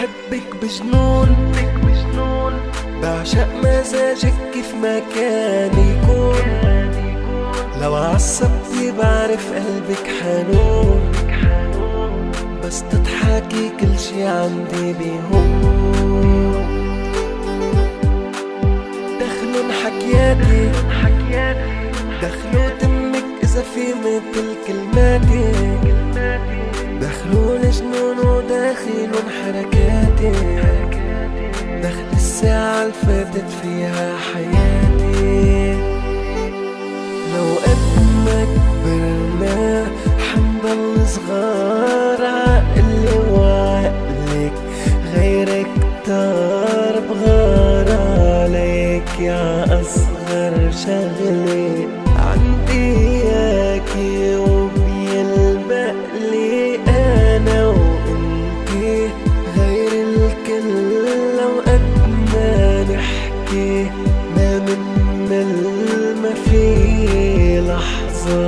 بحبك بجنون، بعشق مزاجك كيف ما كان يكون. لو عصبتني بعرف قلبك حنون، بس تضحكي كل شي عندي بيهون. دخلوا حكياتي دخلوا تمك إذا في مثل كلماتي، دخلوا الجنون وداخلوا حركاتي، دخل الساعة الفاتت فيها حياتي. لو قد ما كبرنا حنضل صغار، عقلي وعقلك غيرك كتار، بغار عليك يا أصغر شغلي، عندي إياكي وبيلبقلي أنا وإنتي غير الكل. لو قد ما نحكي ما منا ما في لحظة